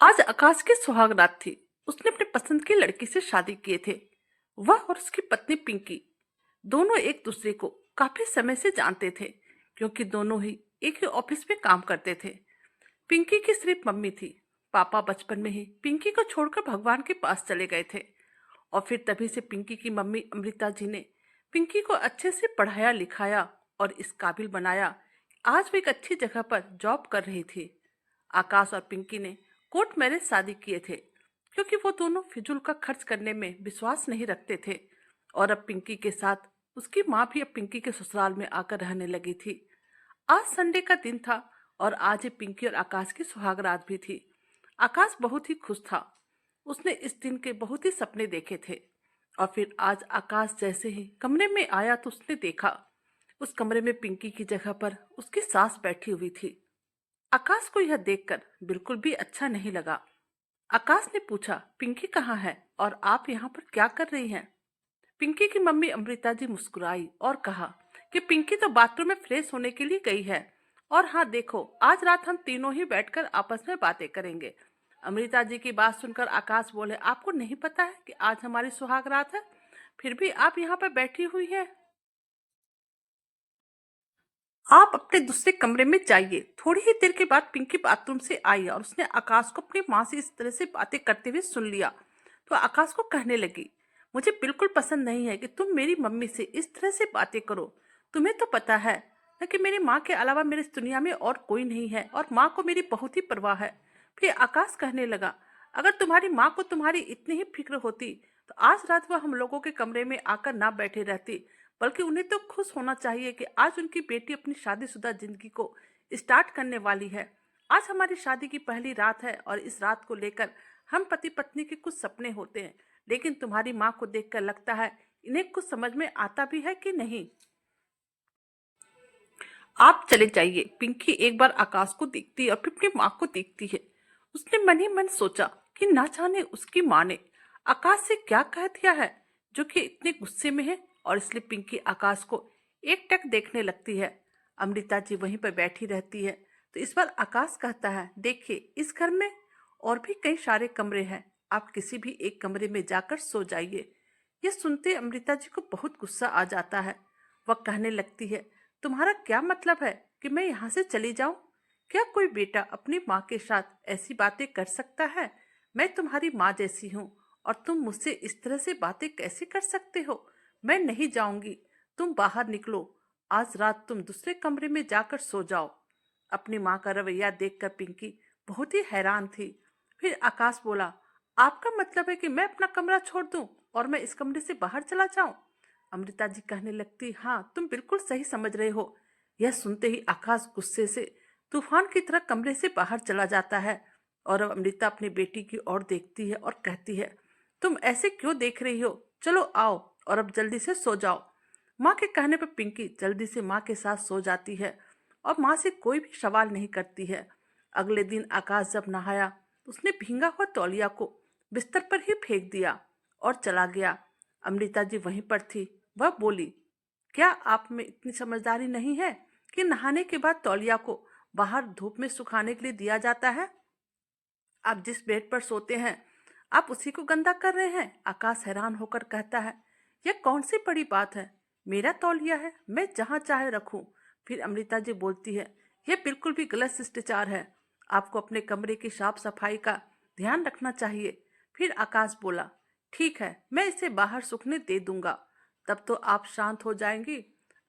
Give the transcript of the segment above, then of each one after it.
आज आकाश की सुहागरात थी। उसने अपने पसंद की लड़की से शादी किए थे। वह और उसकी पत्नी पिंकी दोनों एक दूसरे को काफी समय से जानते थे, क्योंकि दोनों ही एक ही ऑफिस में काम करते थे। पिंकी की सिर्फ मम्मी थी। पापा बचपन में ही पिंकी को छोड़कर भगवान के पास चले गए थे, और फिर तभी से पिंकी की मम्मी अमृता जी ने पिंकी को अच्छे से पढ़ाया लिखाया और इस काबिल बनाया कि आज वो एक अच्छी जगह पर जॉब कर रही थी। आकाश और पिंकी ने कोर्ट मैरिज शादी किए थे, क्योंकि वो दोनों फिजूल का खर्च करने में विश्वास नहीं रखते थे। और अब पिंकी के साथ उसकी माँ भी अब पिंकी के ससुराल में आकर रहने लगी थी। आज संडे का दिन था और आज ही पिंकी और आकाश की सुहागरात भी थी। आकाश बहुत ही खुश था। उसने इस दिन के बहुत ही सपने देखे थे। और फिर आज आकाश जैसे ही कमरे में आया तो उसने देखा, उस कमरे में पिंकी की जगह पर उसकी सास बैठी हुई थी। आकाश को यह देखकर बिल्कुल भी अच्छा नहीं लगा। आकाश ने पूछा, पिंकी कहाँ है और आप यहाँ पर क्या कर रही हैं? पिंकी की मम्मी अमृता जी मुस्कुराई और कहा कि पिंकी तो बाथरूम में फ्रेश होने के लिए गई है। और हाँ देखो, आज रात हम तीनों ही बैठकर आपस में बातें करेंगे। अमृता जी की बात सुनकर आकाश बोले, आपको नहीं पता है कि आज हमारी सुहाग रात है, फिर भी आप यहाँ पर बैठी हुई है। आप अपने दूसरे कमरे में जाइए। थोड़ी ही देर के बाद पिंकी बाथरूम से आई और उसने आकाश को अपनी माँ से इस तरह से बातें करते हुए सुन लिया। तो आकाश को कहने लगी, मुझे बिल्कुल पसंद नहीं है कि तुम मेरी मम्मी से इस तरह से बातें करो। तुम्हें तो पता है न कि मेरी माँ के अलावा मेरे इस दुनिया में और कोई नहीं है, और माँ को मेरी बहुत ही परवाह है। फिर आकाश कहने लगा, अगर तुम्हारी माँ को तुम्हारी इतनी ही फिक्र होती तो आज रात वह हम लोगों के कमरे में आकर ना बैठे रहती, बल्कि उन्हें तो खुश होना चाहिए कि आज उनकी बेटी अपनी शादीशुदा जिंदगी को स्टार्ट करने वाली है। आज हमारी शादी की पहली रात है और इस रात को लेकर हम पति पत्नी के कुछ सपने होते हैं, लेकिन तुम्हारी माँ को देखकर लगता है इन्हें कुछ समझ में आता भी है कि नहीं। आप चले जाइए। पिंकी एक बार आकाश को देखती है और फिर अपनी माँ को देखती है। उसने मन ही मन सोचा कि ना जाने उसकी माँ ने आकाश से क्या कह दिया है जो कि इतने गुस्से में है, और इसलिए पिंकी आकाश को एक टक देखने लगती है। अमृता जी वहीं पर बैठी रहती है। तो इस बार आकाश कहता है, देखिए इस घर में और भी कई सारे कमरे हैं, आप किसी भी एक कमरे में जाकर सो जाइए। यह सुनते अमृता जी को बहुत गुस्सा आ जाता है। वह कहने लगती है, तुम्हारा क्या मतलब है कि मैं यहाँ से चली जाऊं? क्या कोई बेटा अपनी माँ के साथ ऐसी बातें कर सकता है? मैं तुम्हारी माँ जैसी हूँ, और तुम मुझसे इस तरह से बातें कैसे कर सकते हो? मैं नहीं जाऊंगी। तुम बाहर निकलो। आज रात तुम दूसरे कमरे में जाकर सो जाओ। अपनी माँ का रवैया देखकर पिंकी बहुत ही हैरान थी। फिर आकाश बोला, आपका मतलब है कि मैं अपना कमरा छोड़ दूं और मैं इस कमरे से बाहर चला जाऊं? अमृता जी कहने लगती, हाँ तुम बिल्कुल सही समझ रहे हो। यह सुनते ही आकाश गुस्से से तूफान की तरह कमरे से बाहर चला जाता है। और अब अमृता अपनी बेटी की ओर देखती है और कहती है, तुम ऐसे क्यों देख रही हो? चलो आओ और अब जल्दी से सो जाओ। माँ के कहने पर पिंकी जल्दी से माँ के साथ सो जाती है और माँ से कोई भी सवाल नहीं करती है। अगले दिन आकाश जब नहाया, उसने भींगा हुआ तौलिया को बिस्तर पर ही फेंक दिया और चला गया। अमृता जी वहीं पर थी। वह बोली, क्या आप में इतनी समझदारी नहीं है कि नहाने के बाद तौलिया को बाहर धूप में सुखाने के लिए दिया जाता है? आप जिस बेड पर सोते हैं, आप उसी को गंदा कर रहे हैं। आकाश हैरान होकर कहता है, यह कौन सी बड़ी बात है? मेरा तौलिया है, मैं जहां चाहे रखूं। फिर अमृता जी बोलती है, यह बिल्कुल भी गलत शिष्टाचार है। आपको अपने कमरे की साफ सफाई का ध्यान रखना चाहिए। फिर आकाश बोला, ठीक है, मैं इसे बाहर सूखने दे दूंगा, तब तो आप शांत हो जाएंगी।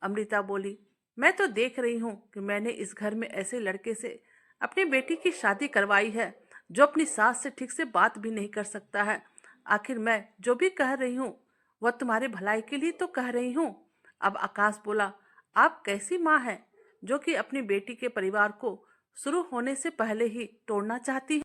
अमृता बोली, मैं तो देख रही हूँ कि मैंने इस घर में ऐसे लड़के से अपनी बेटी की शादी करवाई है जो अपनी सास से ठीक से बात भी नहीं कर सकता है। आखिर मैं जो भी कह रही हूँ वह तुम्हारे भलाई के लिए तो कह रही हूँ। अब आकाश बोला, आप कैसी माँ है जो कि अपनी बेटी के परिवार को शुरू होने से पहले ही तोड़ना चाहती है?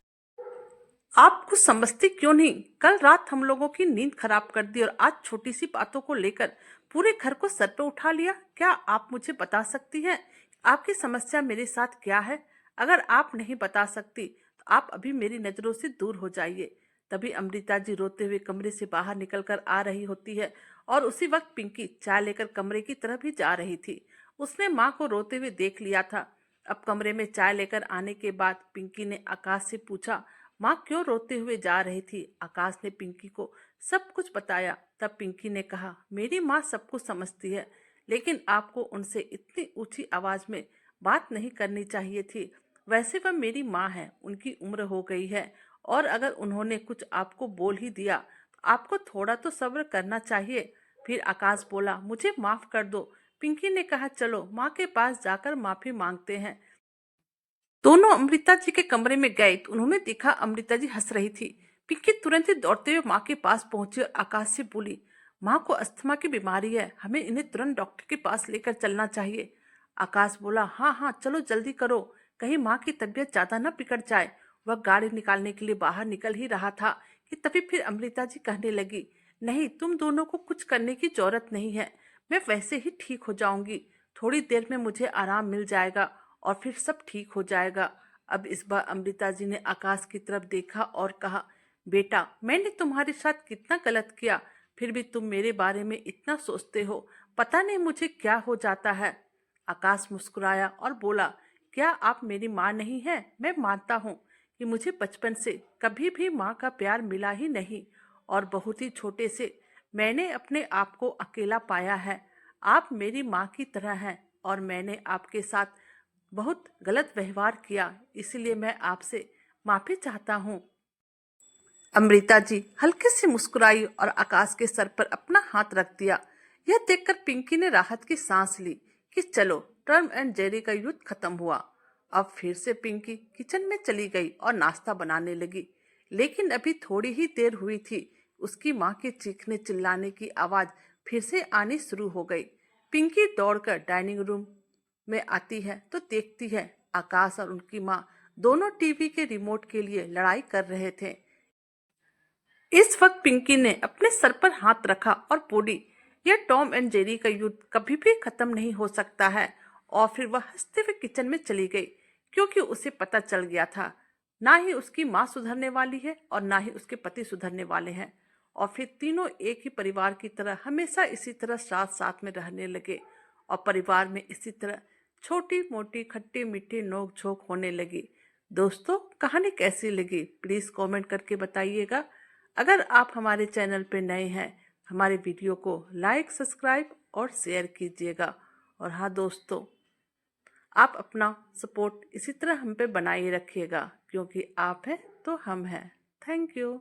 आप कुछ समझती क्यों नहीं? कल रात हम लोगों की नींद खराब कर दी और आज छोटी सी बातों को लेकर पूरे घर को सर पे उठा लिया। क्या आप मुझे बता सकती हैं आपकी समस्या मेरे साथ क्या है? अगर आप नहीं बता सकती तो आप अभी मेरी नजरों से दूर हो जाइए। तभी अमृता जी रोते हुए कमरे से बाहर निकलकर आ रही होती है, और उसी वक्त पिंकी चाय लेकर कमरे की तरफ ही जा रही थी। उसने माँ को रोते हुए देख लिया था। अब कमरे में चाय लेकर आने के बाद पिंकी ने आकाश से पूछा, माँ क्यों रोते हुए जा रही थी। आकाश ने पिंकी को सब कुछ बताया। तब पिंकी ने कहा, मेरी माँ सब कुछ समझती है, लेकिन आपको उनसे इतनी ऊंची आवाज में बात नहीं करनी चाहिए थी। वैसे वह मेरी माँ है, उनकी उम्र हो गई है, और अगर उन्होंने कुछ आपको बोल ही दिया तो आपको थोड़ा तो सब्र करना चाहिए। फिर आकाश बोला, मुझे माफ कर दो। पिंकी ने कहा, चलो माँ के पास जाकर माफी मांगते हैं। दोनों अमृता जी के कमरे में गए तो उन्होंने देखा अमृता जी हंस रही थी। पिंकी तुरंत ही दौड़ते हुए माँ के पास पहुंची और आकाश से बोली, माँ को अस्थमा की बीमारी है, हमें इन्हें तुरंत डॉक्टर के पास लेकर चलना चाहिए। आकाश बोला, हाँ हाँ चलो जल्दी करो, कहीं माँ की तबीयत ज्यादा ना बिगड़ जाए। वह गाड़ी निकालने के लिए बाहर निकल ही रहा था कि तभी फिर अमृता जी कहने लगी, नहीं तुम दोनों को कुछ करने की जरूरत नहीं है, मैं वैसे ही ठीक हो जाऊंगी। थोड़ी देर में मुझे आराम मिल जाएगा और फिर सब ठीक हो जाएगा। अब इस बार अमृता जी ने आकाश की तरफ देखा और कहा, बेटा मैंने तुम्हारे साथ कितना गलत किया, फिर भी तुम मेरे बारे में इतना सोचते हो, पता नहीं मुझे क्या हो जाता है। आकाश मुस्कुराया और बोला, क्या आप मेरी माँ नहीं हैं? मैं मानता हूँ कि मुझे बचपन से कभी भी माँ का प्यार मिला ही नहीं, और बहुत ही छोटे से मैंने अपने आप को अकेला पाया है। आप मेरी माँ की तरह हैं और मैंने आपके साथ बहुत गलत व्यवहार किया, इसलिए मैं आपसे माफी चाहता हूँ। अमृता जी हल्के से मुस्कुराई और आकाश के सर पर अपना हाथ रख दिया। यह देखकर पिंकी ने राहत की सांस ली कि चलो टॉम एंड जेरी का युद्ध खत्म हुआ। अब फिर से पिंकी किचन में चली गई और नाश्ता बनाने लगी। लेकिन अभी थोड़ी ही देर हुई थी, उसकी माँ के चीखने चिल्लाने की आवाज फिर से आनी शुरू हो गई। पिंकी दौड़कर डाइनिंग रूम में आती है तो देखती है आकाश और उनकी माँ दोनों टीवी के रिमोट के लिए लड़ाई कर रहे थे। इस वक्त पिंकी ने अपने सर पर हाथ रखा और बोली, यह टॉम एंड जेरी का युद्ध कभी भी खत्म नहीं हो सकता है। और फिर वह हंसते हुए किचन में चली गई, क्योंकि उसे पता चल गया था ना ही उसकी माँ सुधरने वाली है और ना ही उसके पति सुधरने वाले हैं। और फिर तीनों एक ही परिवार की तरह हमेशा इसी तरह साथ साथ में रहने लगे, और परिवार में इसी तरह छोटी मोटी खट्टी मीठी नोक झोंक होने लगी। दोस्तों कहानी कैसी लगी प्लीज कमेंट करके बताइएगा। अगर आप हमारे चैनल पे नए हैं, हमारे वीडियो को लाइक सब्सक्राइब और शेयर कीजिएगा। और हाँ दोस्तों, आप अपना सपोर्ट इसी तरह हम पे बनाए रखिएगा, क्योंकि आप हैं तो हम हैं। Thank you.